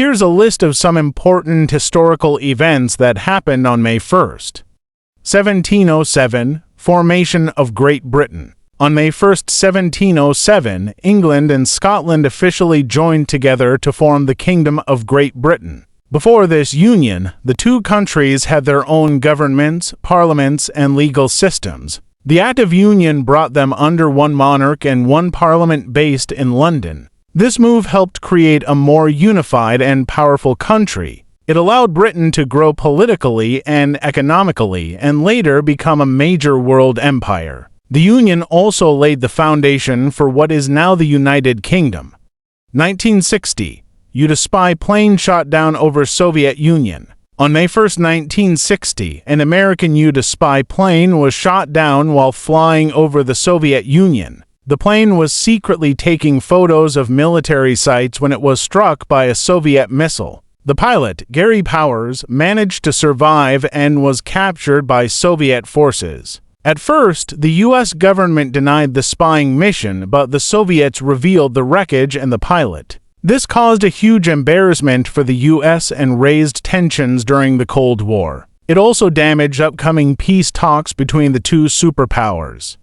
Here's a list of some important historical events that happened on May 1st. 1707, Formation of Great Britain. On May 1st, 1707, England and Scotland officially joined together to form the Kingdom of Great Britain. Before this union, the two countries had their own governments, parliaments, and legal systems. The Act of Union brought them under one monarch and one parliament based in London. This move helped create a more unified and powerful country. It allowed Britain to grow politically and economically and later become a major world empire. The Union also laid the foundation for what is now the United Kingdom. 1960. U-2 spy plane shot down over Soviet Union. On May 1, 1960, an American U-2 spy plane was shot down while flying over the Soviet Union. The plane was secretly taking photos of military sites when it was struck by a Soviet missile. The pilot, Gary Powers, managed to survive and was captured by Soviet forces. At first, the U.S. government denied the spying mission, but the Soviets revealed the wreckage and the pilot. This caused a huge embarrassment for the U.S. and raised tensions during the Cold War. It also damaged upcoming peace talks between the two superpowers.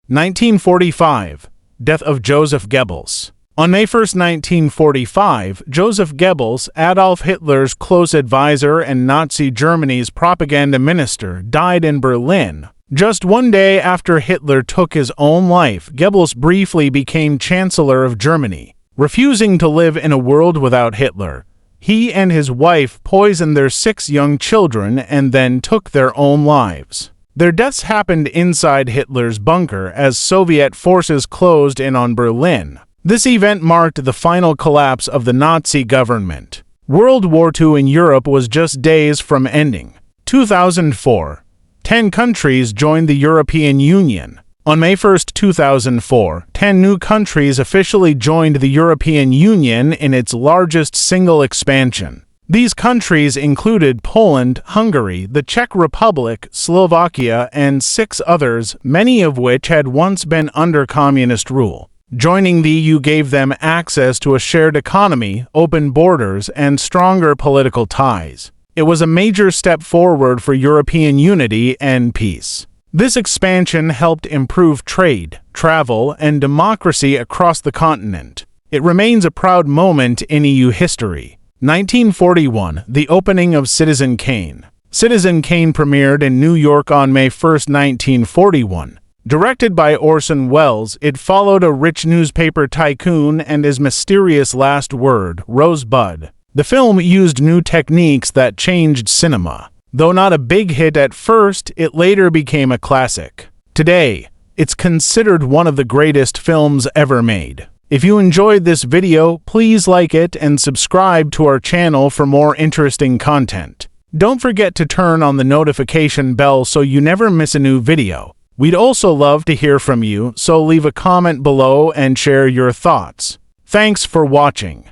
1945. Death of Joseph Goebbels. On May 1, 1945, Joseph Goebbels, Adolf Hitler's close advisor and Nazi Germany's propaganda minister, died in Berlin. Just one day after Hitler took his own life, Goebbels briefly became Chancellor of Germany. Refusing to live in a world without Hitler, he and his wife poisoned their 6 young children and then took their own lives. Their deaths happened inside Hitler's bunker as Soviet forces closed in on Berlin. This event marked the final collapse of the Nazi government. World War II in Europe was just days from ending. 2004. 10 countries joined the European Union. On May 1, 2004, 10 new countries officially joined the European Union in its largest single expansion. These countries included Poland, Hungary, the Czech Republic, Slovakia, and 6 others, many of which had once been under communist rule. Joining the EU gave them access to a shared economy, open borders, and stronger political ties. It was a major step forward for European unity and peace. This expansion helped improve trade, travel, and democracy across the continent. It remains a proud moment in EU history. 1941, the opening of Citizen Kane. Citizen Kane premiered in New York on May 1, 1941. Directed by Orson Welles, it followed a rich newspaper tycoon and his mysterious last word, Rosebud. The film used new techniques that changed cinema. Though not a big hit at first, it later became a classic. Today, it's considered one of the greatest films ever made. If you enjoyed this video, please like it and subscribe to our channel for more interesting content. Don't forget to turn on the notification bell so you never miss a new video. We'd also love to hear from you, so leave a comment below and share your thoughts. Thanks for watching.